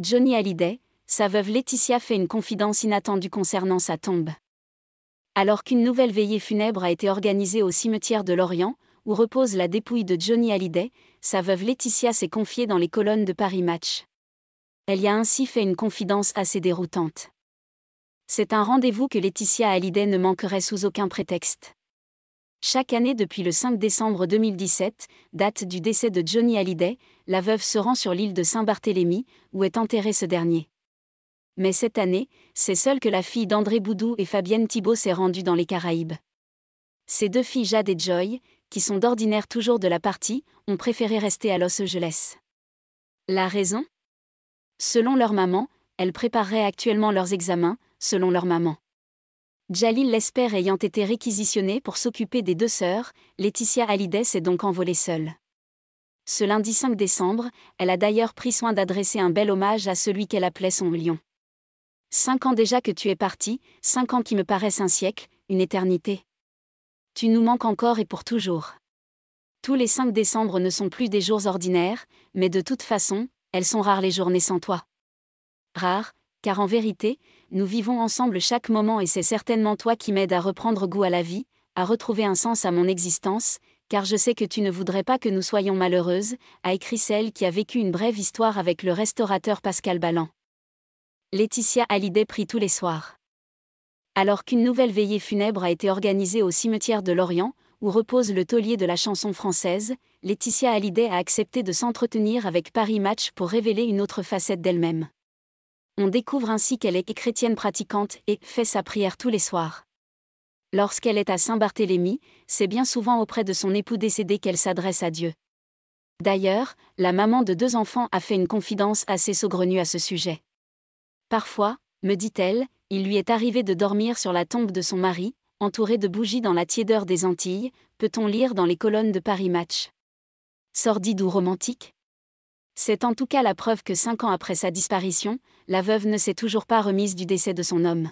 Johnny Hallyday, sa veuve Laetitia fait une confidence inattendue concernant sa tombe. Alors qu'une nouvelle veillée funèbre a été organisée au cimetière de Lorient, où repose la dépouille de Johnny Hallyday, sa veuve Laetitia s'est confiée dans les colonnes de Paris Match. Elle y a ainsi fait une confidence assez déroutante. C'est un rendez-vous que Laetitia Hallyday ne manquerait sous aucun prétexte. Chaque année depuis le 5 décembre 2017, date du décès de Johnny Hallyday, la veuve se rend sur l'île de Saint-Barthélemy, où est enterré ce dernier. Mais cette année, c'est seule que la fille d'André Boudou et Fabienne Thibault s'est rendue dans les Caraïbes. Ces deux filles Jade et Joy, qui sont d'ordinaire toujours de la partie, ont préféré rester à Los Angeles. La raison ? Selon leur maman, elles prépareraient actuellement leurs examens, selon leur maman. Djalil l'espère ayant été réquisitionné pour s'occuper des deux sœurs, Laetitia Hallyday s'est donc envolée seule. Ce lundi 5 décembre, elle a d'ailleurs pris soin d'adresser un bel hommage à celui qu'elle appelait son lion. 5 ans déjà que tu es parti, 5 ans qui me paraissent un siècle, une éternité. Tu nous manques encore et pour toujours. Tous les 5 décembre ne sont plus des jours ordinaires, mais de toute façon, elles sont rares les journées sans toi. Rares, car en vérité, nous vivons ensemble chaque moment et c'est certainement toi qui m'aides à reprendre goût à la vie, à retrouver un sens à mon existence, car je sais que tu ne voudrais pas que nous soyons malheureuses, a écrit celle qui a vécu une brève histoire avec le restaurateur Pascal Balland. Laetitia Hallyday prie tous les soirs. Alors qu'une nouvelle veillée funèbre a été organisée au cimetière de Lorient, où repose le taulier de la chanson française, Laetitia Hallyday a accepté de s'entretenir avec Paris Match pour révéler une autre facette d'elle-même. On découvre ainsi qu'elle est chrétienne pratiquante et fait sa prière tous les soirs. Lorsqu'elle est à Saint-Barthélemy, c'est bien souvent auprès de son époux décédé qu'elle s'adresse à Dieu. D'ailleurs, la maman de 2 enfants a fait une confidence assez saugrenue à ce sujet. Parfois, me dit-elle, il lui est arrivé de dormir sur la tombe de son mari, entourée de bougies dans la tiédeur des Antilles, peut-on lire dans les colonnes de Paris Match. Sordide ou romantique ? C'est en tout cas la preuve que 5 ans après sa disparition, la veuve ne s'est toujours pas remise du décès de son homme.